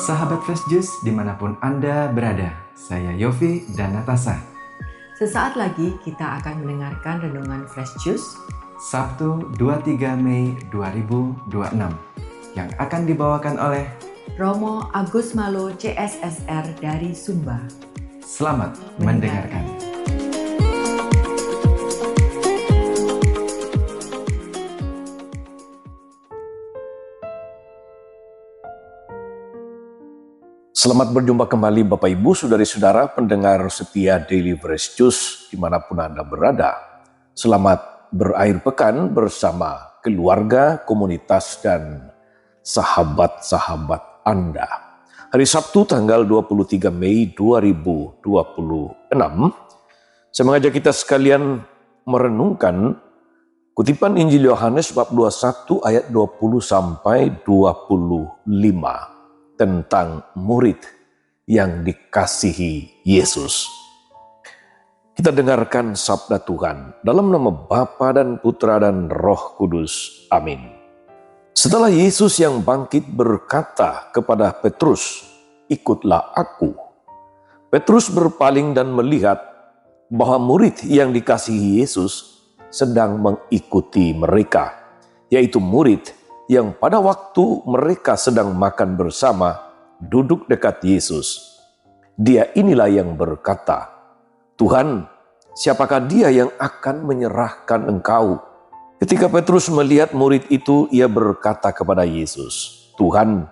Sahabat Fresh Juice dimanapun Anda berada, saya Yofi dan Natasha. Sesaat lagi kita akan mendengarkan Renungan Fresh Juice Sabtu 23 Mei 2026 yang akan dibawakan oleh Romo Agus Malo CSSR dari Sumba. Selamat mendengarkan. Selamat berjumpa kembali Bapak Ibu, Saudari-saudara pendengar setia Daily Fresh Juice dimanapun Anda berada. Selamat berakhir pekan bersama keluarga, komunitas, dan sahabat-sahabat Anda. Hari Sabtu tanggal 23 Mei 2026, saya mengajak kita sekalian merenungkan kutipan Injil Yohanes bab 21 ayat 20 sampai 25. Tentang murid yang dikasihi Yesus. Kita dengarkan sabda Tuhan dalam nama Bapa dan Putra dan Roh Kudus. Amin. Setelah Yesus yang bangkit berkata kepada Petrus, "Ikutlah aku." Petrus berpaling dan melihat bahwa murid yang dikasihi Yesus sedang mengikuti mereka, yaitu murid yang pada waktu mereka sedang makan bersama, duduk dekat Yesus. Dia inilah yang berkata, "Tuhan, siapakah dia yang akan menyerahkan Engkau?" Ketika Petrus melihat murid itu, ia berkata kepada Yesus, "Tuhan,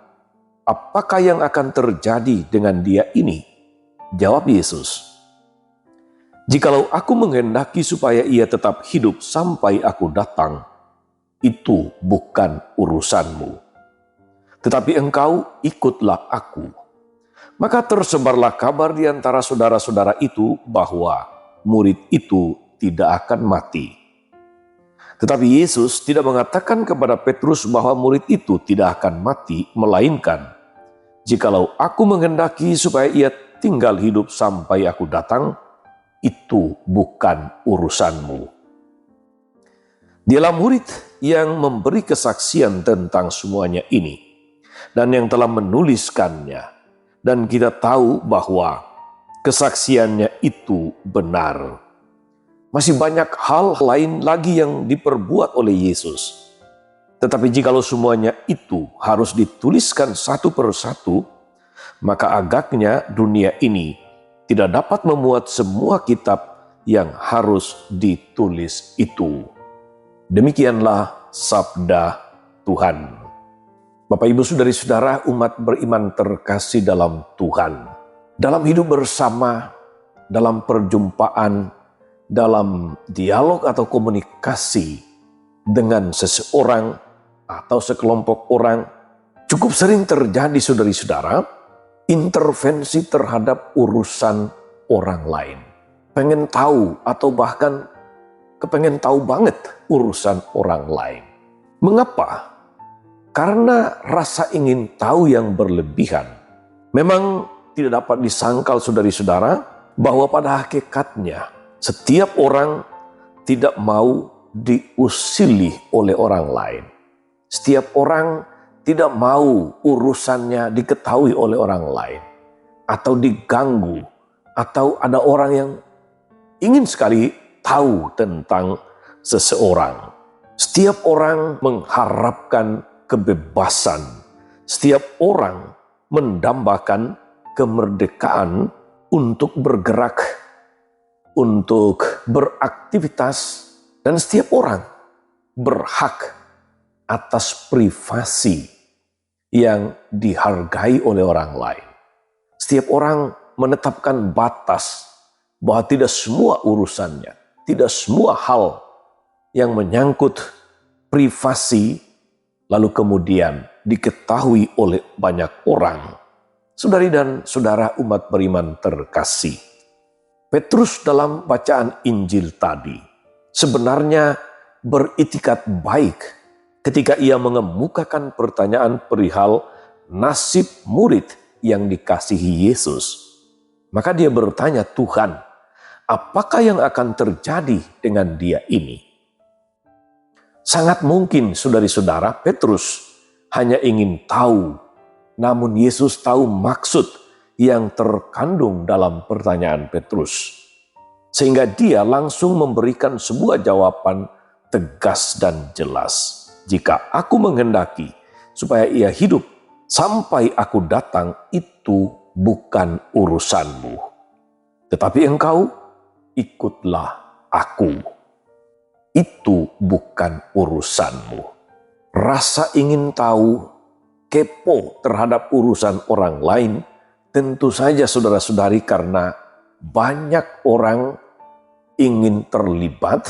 apakah yang akan terjadi dengan dia ini?" Jawab Yesus, "Jikalau aku menghendaki supaya ia tetap hidup sampai aku datang, itu bukan urusanmu. Tetapi engkau ikutlah aku." Maka tersebarlah kabar di antara saudara-saudara itu bahwa murid itu tidak akan mati. Tetapi Yesus tidak mengatakan kepada Petrus bahwa murid itu tidak akan mati, melainkan, "Jikalau aku menghendaki supaya ia tinggal hidup sampai aku datang, itu bukan urusanmu." Dialah murid yang memberi kesaksian tentang semuanya ini dan yang telah menuliskannya, dan kita tahu bahwa kesaksiannya itu benar. Masih banyak hal lain lagi yang diperbuat oleh Yesus. Tetapi jikalau semuanya itu harus dituliskan satu persatu, maka agaknya dunia ini tidak dapat memuat semua kitab yang harus ditulis itu. Demikianlah sabda Tuhan. Bapak, Ibu, Saudari-saudara, umat beriman terkasih dalam Tuhan. Dalam hidup bersama, dalam perjumpaan, dalam dialog atau komunikasi dengan seseorang atau sekelompok orang, cukup sering terjadi, saudari-saudara, intervensi terhadap urusan orang lain. Pengen tahu atau bahkan kepengen tahu banget urusan orang lain. Mengapa? Karena rasa ingin tahu yang berlebihan. Memang tidak dapat disangkal, saudari-saudara, bahwa pada hakikatnya setiap orang tidak mau diusili oleh orang lain. Setiap orang tidak mau urusannya diketahui oleh orang lain, atau diganggu, atau ada orang yang ingin sekali tahu tentang seseorang. Setiap orang mengharapkan kebebasan. Setiap orang mendambakan kemerdekaan untuk bergerak, untuk beraktivitas, dan setiap orang berhak atas privasi yang dihargai oleh orang lain. Setiap orang menetapkan batas bahwa tidak semua urusannya, tidak semua hal yang menyangkut privasi lalu kemudian diketahui oleh banyak orang. Saudari dan saudara umat beriman terkasih, Petrus dalam bacaan Injil tadi sebenarnya beritikat baik ketika ia mengemukakan pertanyaan perihal nasib murid yang dikasihi Yesus. Maka dia bertanya, "Tuhan, apakah yang akan terjadi dengan dia ini?" Sangat mungkin, saudari-saudara, Petrus hanya ingin tahu Namun Yesus tahu maksud yang terkandung dalam pertanyaan Petrus. Sehingga dia langsung memberikan sebuah jawaban tegas dan jelas. Jika aku menghendaki supaya ia hidup sampai aku datang, itu bukan urusanmu. Tetapi engkau ikutlah aku. Itu bukan urusanmu. Rasa ingin tahu, kepo terhadap urusan orang lain, tentu saja saudara-saudari, karena banyak orang ingin terlibat,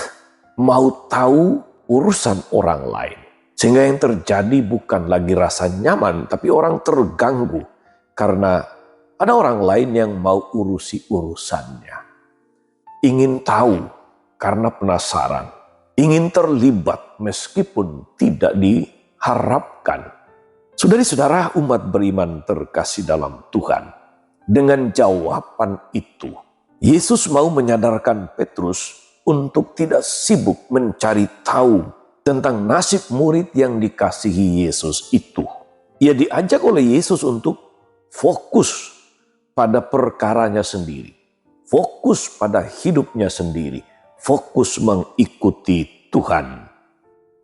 mau tahu urusan orang lain. Sehingga yang terjadi bukan lagi rasa nyaman, tapi orang terganggu karena ada orang lain yang mau urusi urusannya. Ingin tahu karena penasaran, ingin terlibat meskipun tidak diharapkan. Saudari-saudara umat beriman terkasih dalam Tuhan, dengan jawaban itu, Yesus mau menyadarkan Petrus untuk tidak sibuk mencari tahu tentang nasib murid yang dikasihi Yesus itu. Ia diajak oleh Yesus untuk fokus pada perkaranya sendiri, fokus pada hidupnya sendiri, fokus mengikuti Tuhan.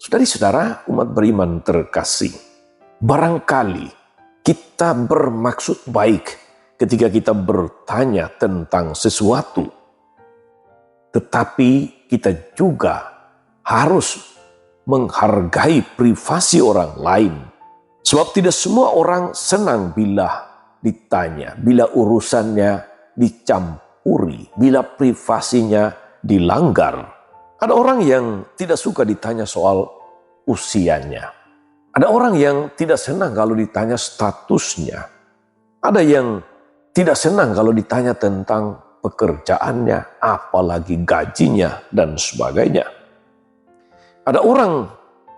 Saudari-saudara umat beriman terkasih, barangkali kita bermaksud baik ketika kita bertanya tentang sesuatu, tetapi kita juga harus menghargai privasi orang lain. Sebab tidak semua orang senang bila ditanya, bila urusannya dicampuri, bila privasinya dilanggar. Ada orang yang tidak suka ditanya soal usianya. Ada orang yang tidak senang kalau ditanya statusnya. Ada yang tidak senang kalau ditanya tentang pekerjaannya, apalagi gajinya, dan sebagainya. Ada orang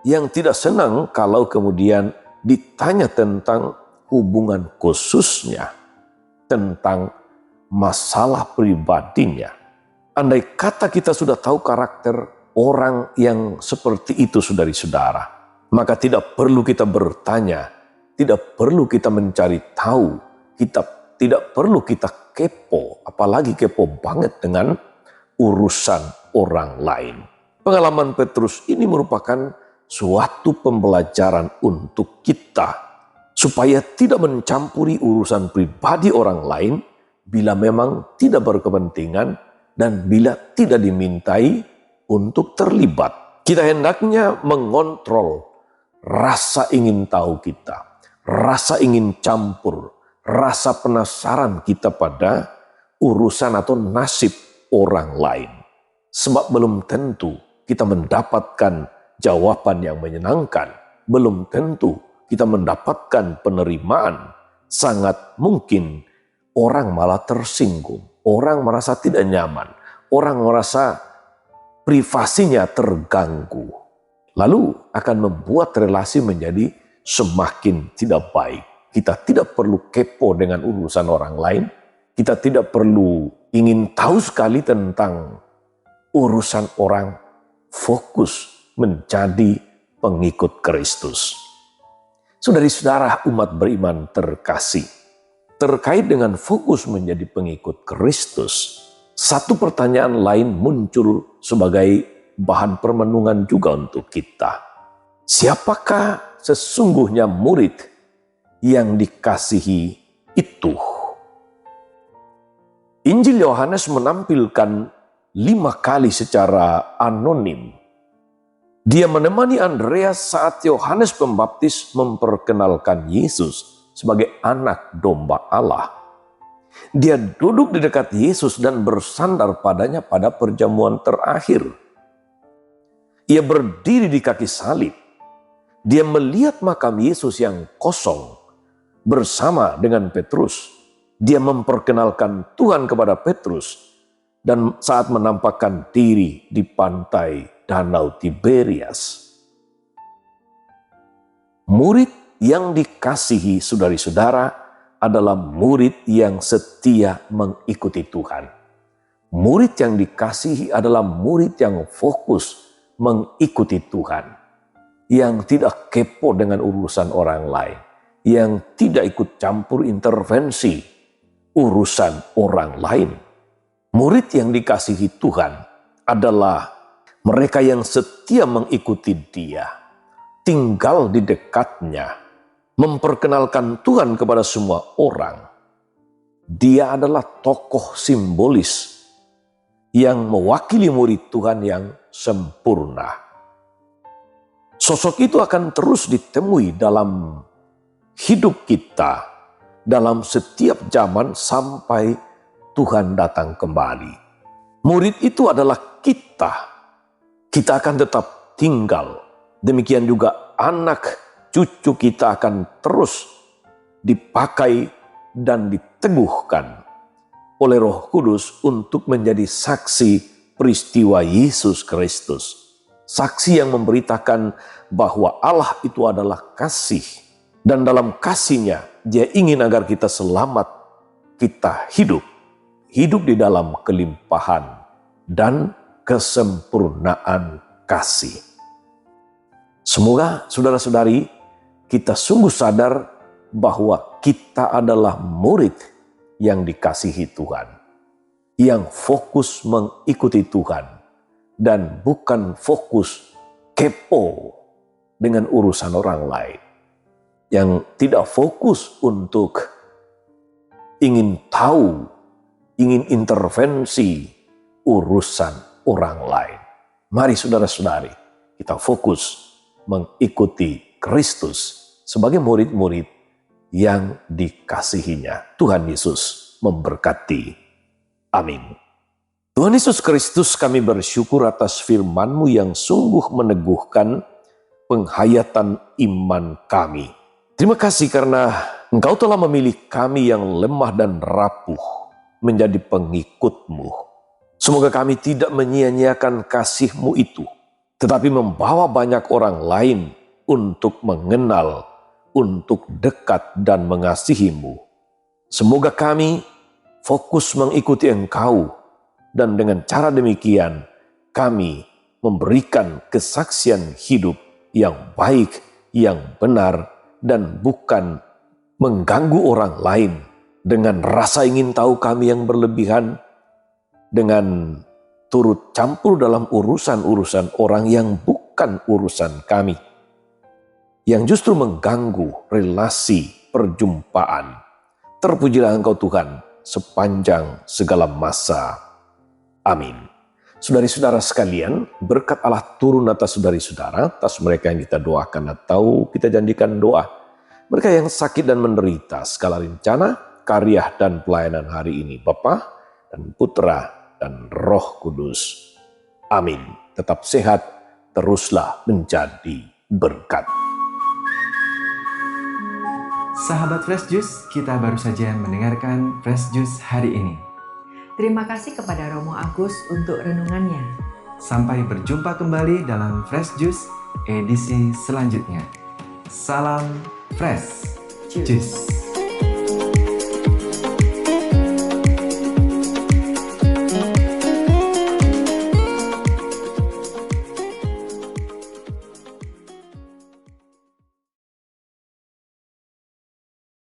yang tidak senang kalau kemudian ditanya tentang hubungan khususnya, tentang masalah pribadinya. Andai kata kita sudah tahu karakter orang yang seperti itu, saudari-saudara, maka tidak perlu kita bertanya, tidak perlu kita mencari tahu, tidak perlu kita kepo, apalagi kepo banget dengan urusan orang lain. Pengalaman Petrus ini merupakan suatu pembelajaran untuk kita, supaya tidak mencampuri urusan pribadi orang lain bila memang tidak berkepentingan dan bila tidak dimintai untuk terlibat. Kita hendaknya mengontrol rasa ingin tahu kita, rasa ingin campur, rasa penasaran kita pada urusan atau nasib orang lain. Sebab belum tentu kita mendapatkan jawaban yang menyenangkan. Belum tentu kita mendapatkan penerimaan. Sangat mungkin orang malah tersinggung. Orang merasa tidak nyaman. Orang merasa privasinya terganggu. Lalu akan membuat relasi menjadi semakin tidak baik. Kita tidak perlu kepo dengan urusan orang lain. Kita tidak perlu ingin tahu sekali tentang urusan orang. Fokus menjadi pengikut Kristus. Saudari-saudara umat beriman terkasih, terkait dengan fokus menjadi pengikut Kristus, satu pertanyaan lain muncul sebagai bahan permenungan juga untuk kita. Siapakah sesungguhnya murid yang dikasihi itu? Injil Yohanes menampilkan 5 kali secara anonim. Dia menemani Andreas saat Yohanes Pembaptis memperkenalkan Yesus sebagai anak domba Allah. Dia duduk di dekat Yesus dan bersandar padanya pada perjamuan terakhir. Ia berdiri di kaki salib. Dia melihat makam Yesus yang kosong bersama dengan Petrus. Dia memperkenalkan Tuhan kepada Petrus. Dan saat menampakkan diri di pantai Danau Tiberias. Murid yang dikasihi saudari-saudara adalah murid yang setia mengikuti Tuhan. Murid yang dikasihi adalah murid yang fokus mengikuti Tuhan. Yang tidak kepo dengan urusan orang lain. yang tidak ikut campur intervensi urusan orang lain. Murid yang dikasihi Tuhan adalah mereka yang setia mengikuti Dia, tinggal di dekatnya, memperkenalkan Tuhan kepada semua orang. Dia adalah tokoh simbolis yang mewakili murid Tuhan yang sempurna. Sosok itu akan terus ditemui dalam hidup kita, dalam setiap zaman sampai Tuhan datang kembali. Murid itu adalah kita. Kita akan tetap tinggal. Demikian juga anak cucu kita akan terus dipakai dan diteguhkan oleh Roh Kudus untuk menjadi saksi peristiwa Yesus Kristus. Saksi yang memberitakan bahwa Allah itu adalah kasih. Dan dalam kasih-Nya, Dia ingin agar kita selamat, kita hidup. Hidup di dalam kelimpahan dan kesempurnaan kasih. Semoga saudara-saudari kita sungguh sadar bahwa kita adalah murid yang dikasihi Tuhan, yang fokus mengikuti Tuhan dan bukan fokus kepo dengan urusan orang lain, yang tidak fokus untuk ingin tahu, ingin intervensi urusan orang lain. Mari saudara-saudari, kita fokus mengikuti Kristus sebagai murid-murid yang dikasihinya. Tuhan Yesus memberkati. Amin. Tuhan Yesus Kristus, kami bersyukur atas firman-Mu yang sungguh meneguhkan penghayatan iman kami. Terima kasih karena Engkau telah memilih kami yang lemah dan rapuh menjadi pengikut-Mu. Semoga kami tidak menyia-nyiakan kasih-Mu itu, tetapi membawa banyak orang lain untuk mengenal, untuk dekat dan mengasihi-Mu. Semoga kami fokus mengikuti Engkau, dan dengan cara demikian kami memberikan kesaksian hidup yang baik, yang benar, dan bukan mengganggu orang lain dengan rasa ingin tahu kami yang berlebihan, dengan turut campur dalam urusan-urusan orang yang bukan urusan kami, yang justru mengganggu relasi perjumpaan. Terpujilah Engkau Tuhan sepanjang segala masa. Amin. Saudari-saudara sekalian, berkat Allah turun atas saudari-saudara, atas mereka yang kita doakan atau kita janjikan doa. Mereka yang sakit dan menderita segala rencana, karya dan pelayanan hari ini, Bapa dan Putra dan Roh Kudus. Amin. Tetap sehat, teruslah menjadi berkat. Sahabat Fresh Juice, kita baru saja mendengarkan Fresh Juice hari ini. Terima kasih kepada Romo Agus untuk renungannya. Sampai berjumpa kembali dalam Fresh Juice edisi selanjutnya. Salam Fresh Juice.